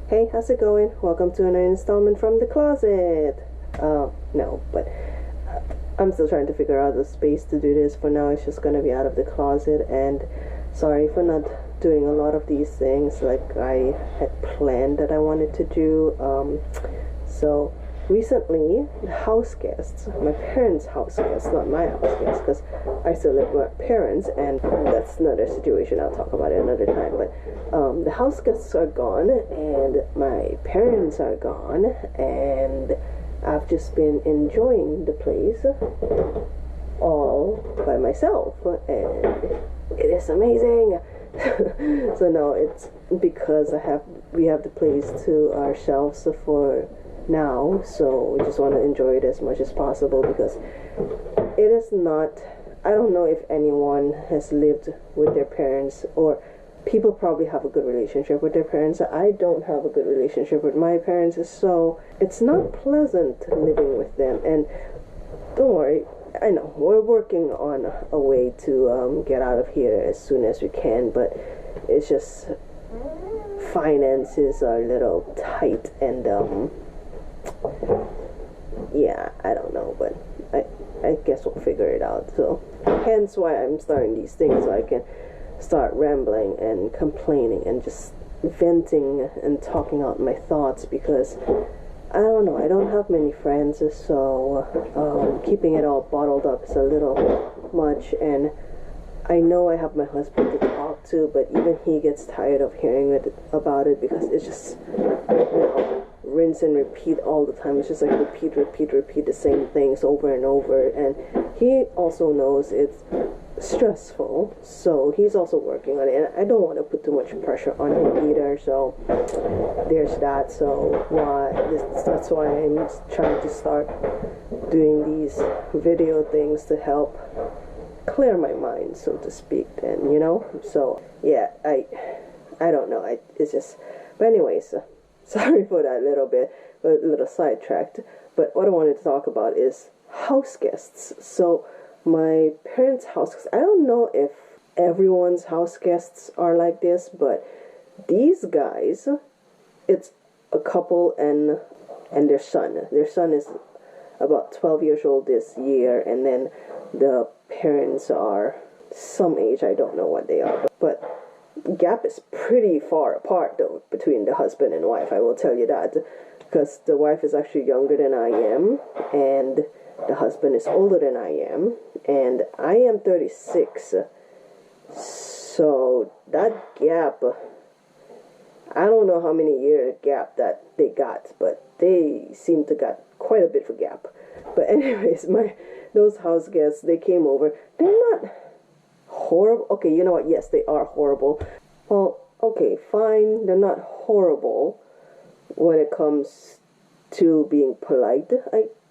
Hey, how's it going? Welcome to another installment from the closet. No, but I'm still trying to figure out the space to do this. For now, it's just gonna be out of the closet, and sorry for not doing a lot of these things like I had planned that I wanted to do. So recently, the house guests, my parents' house guests, not my house guests, because I still live with my parents, and that's another situation. I'll talk about it another time. But the house guests are gone, and my parents are gone, and I've just been enjoying the place all by myself, and it is amazing. So now it's because we have the place to ourselves for now, so we just want to enjoy it as much as possible, because it is not, I don't know if anyone has lived with their parents, or people probably have a good relationship with their parents. I don't have a good relationship with my parents, so it's not pleasant living with them. And don't worry, I know we're working on a way to get out of here as soon as we can, but it's just finances are a little tight, and yeah, I don't know, but I guess we'll figure it out. So hence why I'm starting these things, so I can start rambling and complaining and just venting and talking out my thoughts, because I don't know, I don't have many friends, so keeping it all bottled up is a little much. And I know I have my husband to talk to, but even he gets tired of hearing about it, because it's just, rinse and repeat all the time. It's just like repeat the same things over and over. And he also knows it's stressful, so he's also working on it, and I don't want to put too much pressure on him either, so there's that. So that's why I'm trying to start doing these video things to help clear my mind, so to speak, then, so yeah, I don't know, it's just, but anyways, sorry for that a little sidetracked. But what I wanted to talk about is house guests. So my parents' house guests, I don't know if everyone's house guests are like this, but these guys, it's a couple and their son. Their son is about 12 years old this year, and then the parents are some age, I don't know what they are, but gap is pretty far apart though between the husband and wife, I will tell you that, because the wife is actually younger than I am, and the husband is older than I am, and I am 36, so that gap, I don't know how many year gap that they got, but they seem to got quite a bit of a gap. But anyways, those house guests, they came over. They're not horrible. Okay, you know what? Yes, they are horrible. Well, okay, fine. They're not horrible when it comes to being polite.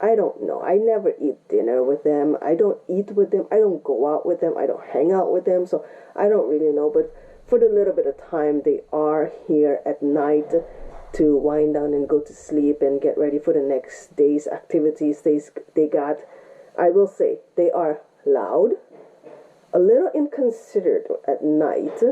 I don't know. I never eat dinner with them. I don't eat with them. I don't go out with them. I don't hang out with them. So I don't really know. But for the little bit of time they are here at night to wind down and go to sleep and get ready for the next day's activities they got, I will say they are loud, a little inconsiderate at night,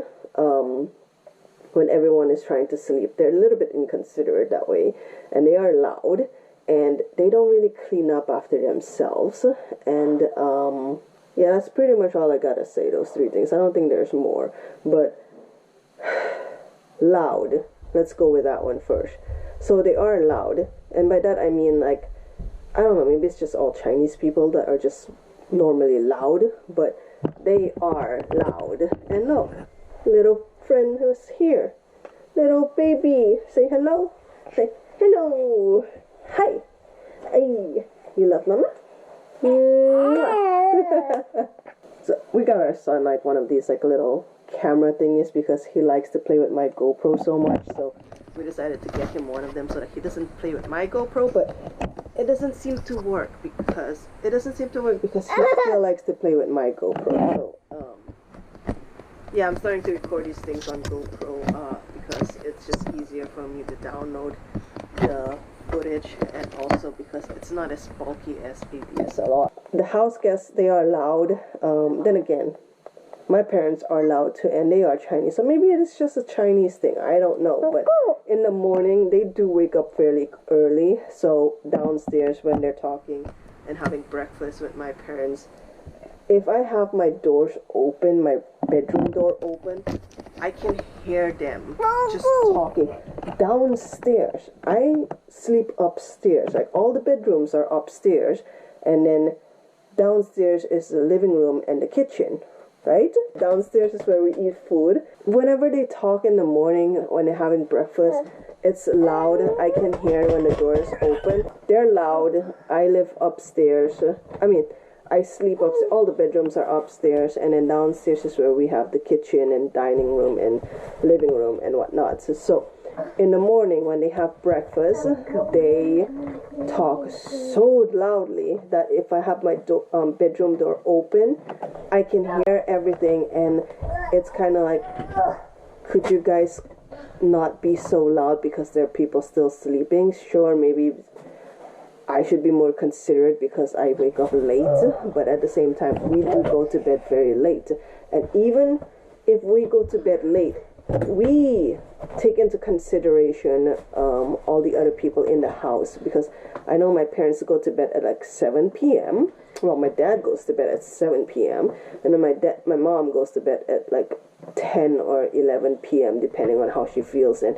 when everyone is trying to sleep. They're a little bit inconsiderate that way, and they are loud, and they don't really clean up after themselves. And yeah, that's pretty much all I gotta say, those three things. I don't think there's more, but loud, let's go with that one first. So they are loud, and by that I mean, like, I don't know, maybe it's just all Chinese people that are just normally loud, but they are loud. And look, little friend who's here, little baby, say hello, say hello, hi, hey, you love mama? So we got our son like one of these like little camera thingies, because he likes to play with my GoPro so much, so we decided to get him one of them so that he doesn't play with my GoPro. But it doesn't seem to work because he still likes to play with my GoPro. So yeah, I'm starting to record these things on GoPro because it's just easier for me to download the footage, and also because it's not as bulky as a DSLR. The house guests, they are loud. Then again, my parents are loud too, and they are Chinese, so maybe it's just a Chinese thing. I don't know. But in the morning, they do wake up fairly early. So downstairs, when they're talking and having breakfast with my parents, if I have my doors open, my bedroom door open, I can hear them just talking downstairs. I sleep upstairs. Like, all the bedrooms are upstairs, and then downstairs is the living room and the kitchen, right? Downstairs is where we eat food. Whenever they talk in the morning when they're having breakfast, it's loud. I can hear when the door is open. They're loud. I live upstairs. I sleep upstairs. All the bedrooms are upstairs, and then downstairs is where we have the kitchen and dining room and living room and whatnot. So in the morning when they have breakfast, they talk so loudly that if I have my bedroom door open, I can hear everything, and it's kind of like, could you guys not be so loud because there are people still sleeping? Sure, maybe I should be more considerate because I wake up late, but at the same time, we do go to bed very late. And even if we go to bed late, we take into consideration all the other people in the house, because I know my parents go to bed at like 7 p.m. Well, my dad goes to bed at 7 p.m. and then my mom goes to bed at like 10 or 11 p.m. depending on how she feels. And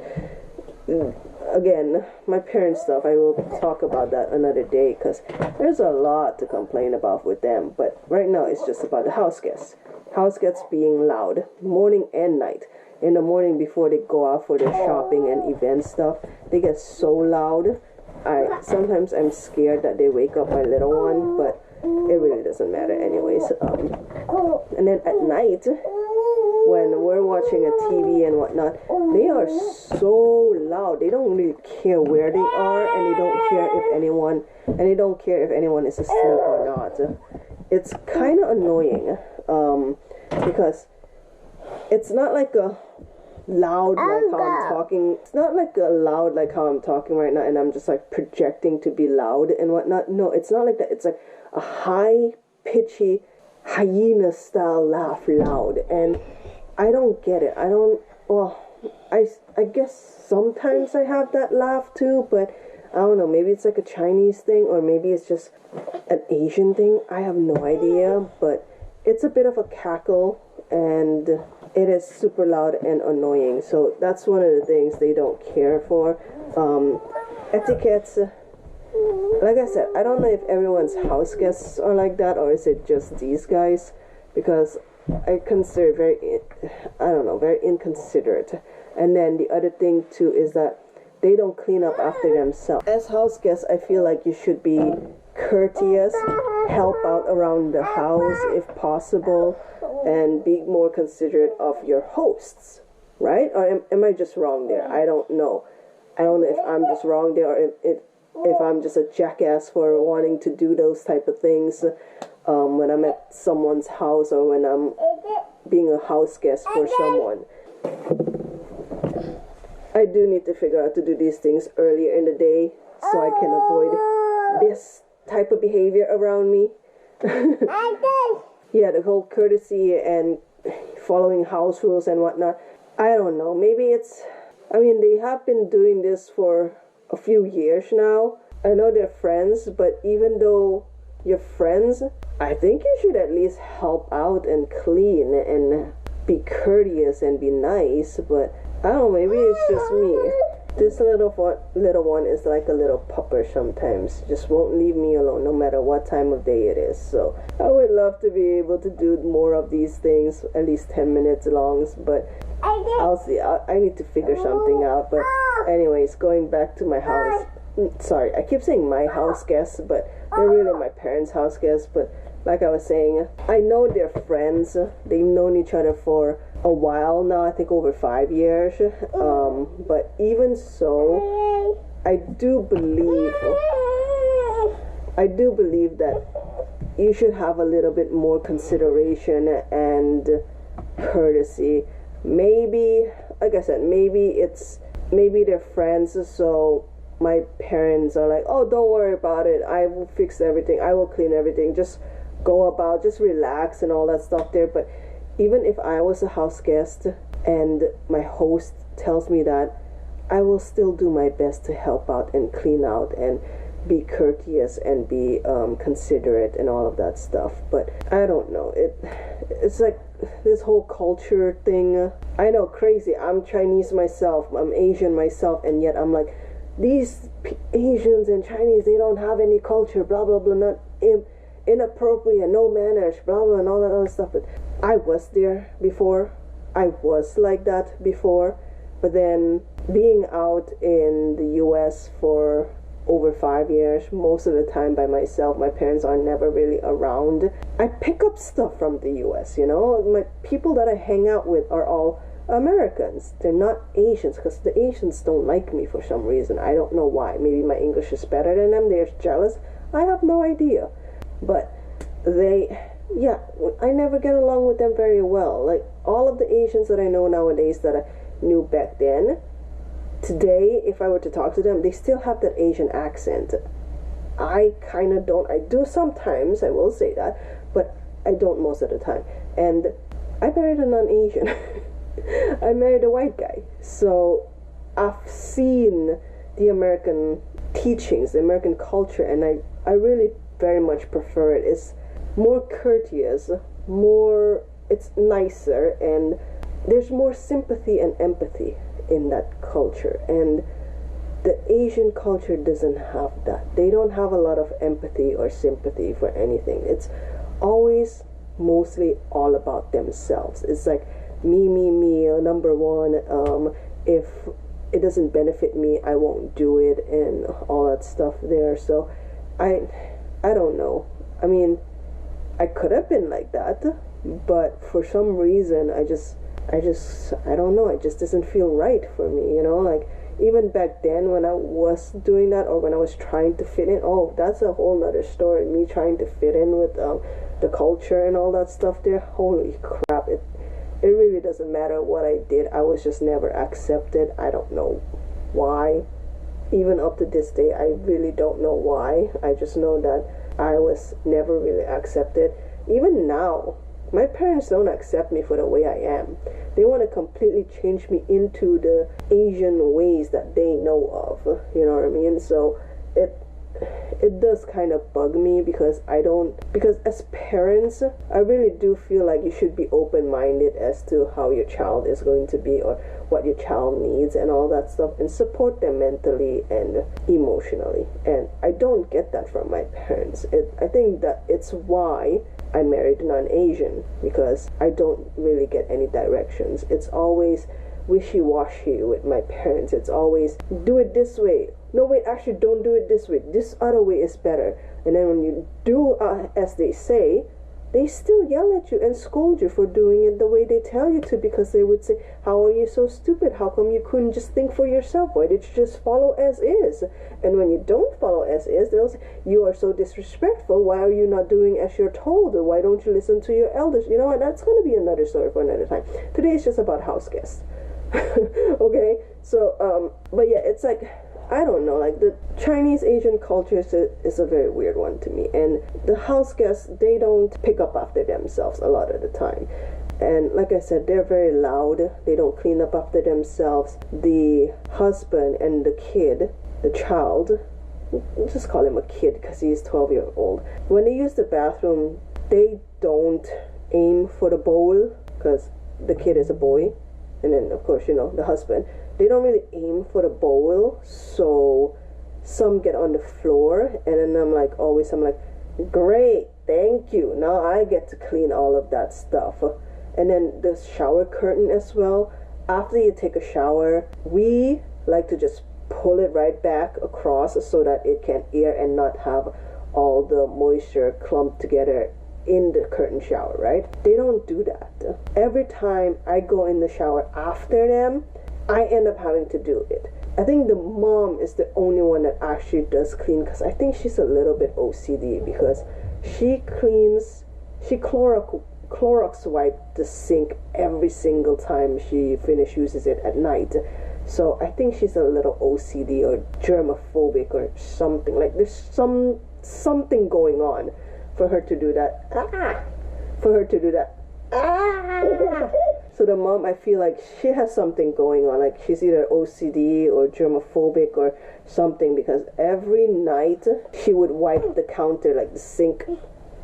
again, my parents' stuff, I will talk about that another day, because there's a lot to complain about with them. But right now it's just about the house guests. House guests being loud morning and night. In the morning before they go out for their shopping and event stuff, they get so loud. Sometimes I'm scared that they wake up my little one, but it really doesn't matter anyways. And then at night, when we're watching a TV and whatnot, they are so loud. They don't really care where they are, and they don't care if anyone is asleep or not. It's kind of annoying, because it's not like a loud like how I'm talking. It's not like a loud like how I'm talking right now, and I'm just like projecting to be loud and whatnot. No, it's not like that. It's like a high pitchy hyena style laugh loud, and I don't get it. I guess sometimes I have that laugh too, but I don't know, maybe it's like a Chinese thing, or maybe it's just an Asian thing. I have no idea, but it's a bit of a cackle, and it is super loud and annoying. So that's one of the things they don't care for. Etiquettes, like I said, I don't know if everyone's house guests are like that, or is it just these guys, because I consider very inconsiderate. And then the other thing too is that they don't clean up after themselves. As house guests, I feel like you should be courteous, help out around the house if possible, and be more considerate of your hosts, right? Or am I just wrong there? I don't know. I don't know if I'm just wrong there, or if I'm just a jackass for wanting to do those type of things when I'm at someone's house, or when I'm being a house guest for someone. I do need to figure out to do these things earlier in the day so I can avoid this type of behavior around me. Yeah, the whole courtesy and following house rules and whatnot. I don't know. Maybe they have been doing this for a few years now. I know they're friends, but even though you're friends, I think you should at least help out and clean and be courteous and be nice. But I don't know, maybe it's just me. This little one is like a little pupper sometimes. Just won't leave me alone no matter what time of day it is. So I would love to be able to do more of these things, at least 10 minutes long. But I'll see. I need to figure something out. But anyways, going back to my house. Sorry, I keep saying my house guests, but they're really my parents' house guests. But like I was saying, I know they're friends. They've known each other for a while now, I think over 5 years. But even so, I do believe that you should have a little bit more consideration and courtesy. Maybe, like I said, maybe they're friends, so my parents are like, oh, don't worry about it, I will fix everything, I will clean everything, just go about, just relax and all that stuff there. But even if I was a house guest and my host tells me that, I will still do my best to help out and clean out and be courteous and be considerate and all of that stuff. But I don't know, it's like this whole culture thing. I know, crazy. I'm Chinese myself, I'm Asian myself, and yet I'm like, these Asians and Chinese, they don't have any culture, blah blah blah, not inappropriate, no manners, blah blah, and all that other stuff. But I was there before, I was like that before. But then being out in the US for over 5 years, most of the time by myself, my parents are never really around, I pick up stuff from the US, you know. My people that I hang out with are all Americans. They're not Asians, because the Asians don't like me for some reason. I don't know why. Maybe my English is better than them, they're jealous, I have no idea. But I never get along with them very well. Like, all of the Asians that I know nowadays that I knew back then, today, if I were to talk to them, they still have that Asian accent. I kind of don't. I do sometimes, I will say that, but I don't most of the time. And I married a non-Asian. I married a white guy. So I've seen the American teachings, the American culture, and I really very much prefer it. It's more courteous, it's nicer, and there's more sympathy and empathy in that culture. And the Asian culture doesn't have that. They don't have a lot of empathy or sympathy for anything. It's always mostly all about themselves. It's like me, number one. If it doesn't benefit me, I won't do it, and all that stuff there. So I don't know. I mean, I could have been like that, but for some reason I don't know, it just doesn't feel right for me, you know. Like, even back then when I was doing that, or when I was trying to fit in, oh, that's a whole nother story, me trying to fit in with the culture and all that stuff there. Holy crap, it really doesn't matter what I did, I was just never accepted. I don't know why. Even up to this day, I really don't know why. I just know that I was never really accepted. Even now, my parents don't accept me for the way I am. They want to completely change me into the Asian ways that they know of. You know what I mean? So it does kind of bug me, because as parents, I really do feel like you should be open-minded as to how your child is going to be, or what your child needs and all that stuff, and support them mentally and emotionally. And I don't get that from my parents. I think that it's why I married a non-Asian, because I don't really get any directions. It's always wishy-washy with my parents. It's always, do it this way. No, wait, actually don't do it this way. This other way is better. And then when you do as they say, they still yell at you and scold you for doing it the way they tell you to, because they would say, how are you so stupid? How come you couldn't just think for yourself? Why did you just follow as is? And when you don't follow as is, they'll say, you are so disrespectful. Why are you not doing as you're told? Why don't you listen to your elders? You know what? That's going to be another story for another time. Today is just about house guests. Okay? So, but yeah, it's like, I don't know, like, the Chinese Asian culture is a very weird one to me. And the house guests, they don't pick up after themselves a lot of the time. And like I said, they're very loud. They don't clean up after themselves. The husband and the kid, the child, we'll just call him a kid because he's 12 years old. When they use the bathroom, they don't aim for the bowl, because the kid is a boy. And then, of course, you know, the husband. They don't really aim for the bowl, so some get on the floor, and then I'm like, great, thank you. Now I get to clean all of that stuff. And then the shower curtain as well. After you take a shower, we like to just pull it right back across so that it can air and not have all the moisture clumped together in the curtain shower, right? They don't do that. Every time I go in the shower after them, I end up having to do it. I think the mom is the only one that actually does clean, because I think she's a little bit OCD, because she Clorox wipe the sink every single time she uses it at night. So I think she's a little OCD or germophobic or something. Like, there's something going on for her to do that. For her to do that So the mom, I feel like she has something going on, like she's either OCD or germophobic or something, because every night she would wipe the counter, like the sink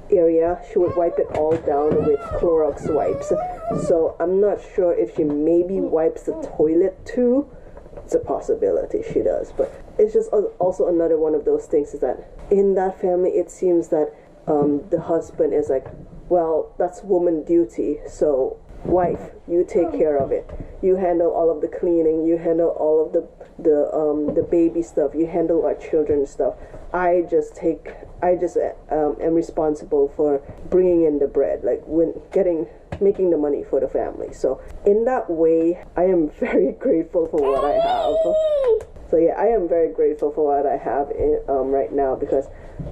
area, she would wipe it all down with Clorox wipes. So I'm not sure if she maybe wipes the toilet too. It's a possibility she does, but it's just also another one of those things, is that in that family it seems that the husband is like, well, that's woman duty, so wife, you take care of it, you handle all of the cleaning, you handle all of the baby stuff, you handle our children's stuff. I just am responsible for bringing in the bread, like making the money for the family. So in that way, I am very grateful for what I have. So yeah, I am very grateful for what I have right now, because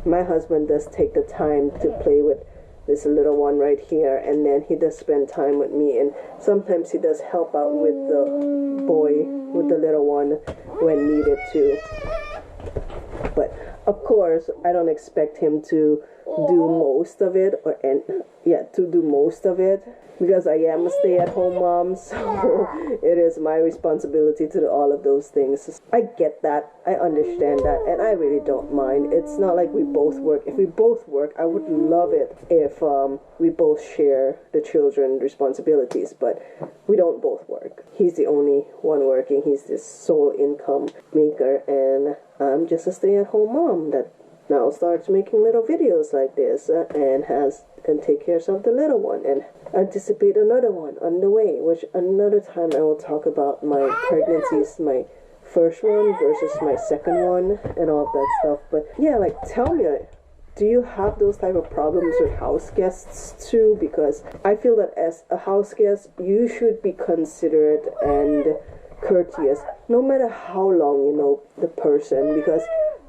my husband does take the time to play with this little one right here, and then he does spend time with me, and sometimes he does help out with the boy, with the little one when needed to. But of course, I don't expect him to do most of it, because I am a stay-at-home mom, so it is my responsibility to do all of those things. I get that, I understand that, and I really don't mind. It's not like we both work. If we both work, I would love it if we both share the children's responsibilities, but we don't both work. He's the only one working. He's the sole income maker, and I'm just a stay-at-home mom that now starts making little videos like this, and take care of the little one, and anticipate another one on the way, which another time I will talk about my pregnancies, my first one versus my second one, and all of that stuff. But yeah, like, tell me, do you have those type of problems with house guests too? Because I feel that as a house guest, you should be considerate and courteous, no matter how long you know the person, because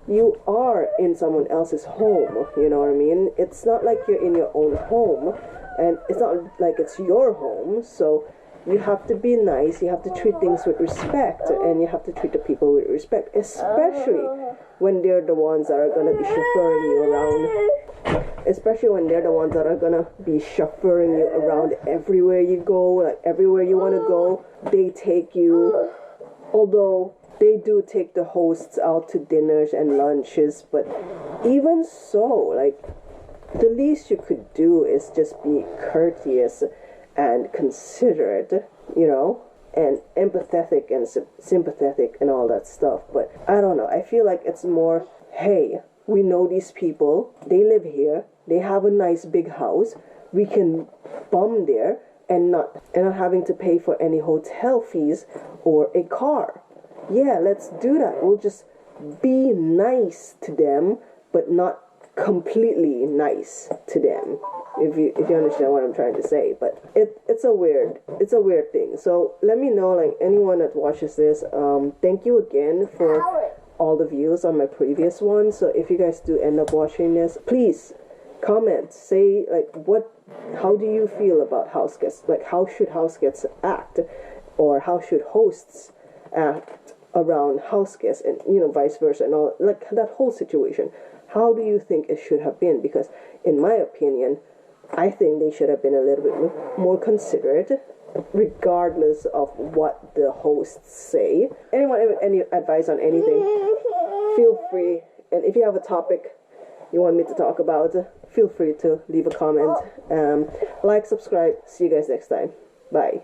you are in someone else's home, you know what I mean? It's not like you're in your own home, and it's not like it's your home, so you have to be nice, you have to treat things with respect, and you have to treat the people with respect, especially when they're the ones that are going to be chauffeuring you around. Especially when they're the ones that are going to be chauffeuring you around everywhere you go, like everywhere you want to go, they take you. Although they do take the hosts out to dinners and lunches, but even so, like, the least you could do is just be courteous and considerate, you know, and empathetic and sympathetic and all that stuff. But I don't know, I feel like it's more, hey, we know these people, they live here, they have a nice big house, we can bum there and not having to pay for any hotel fees or a car. Yeah, let's do that. We'll just be nice to them, but not completely nice to them. If you understand what I'm trying to say, but it's a weird thing. So let me know, like, anyone that watches this. Thank you again for all the views on my previous one. So if you guys do end up watching this, please comment. Say, like, how do you feel about house guests? Like, how should house guests act, or how should hosts act around house guests, and vice versa, and all, like, that whole situation. How do you think it should have been? Because in my opinion, I think they should have been a little bit more considerate, regardless of what the hosts say. Anyone have any advice on anything, feel free. And if you have a topic you want me to talk about, feel free to leave a comment. Like, subscribe. See you guys next time. Bye.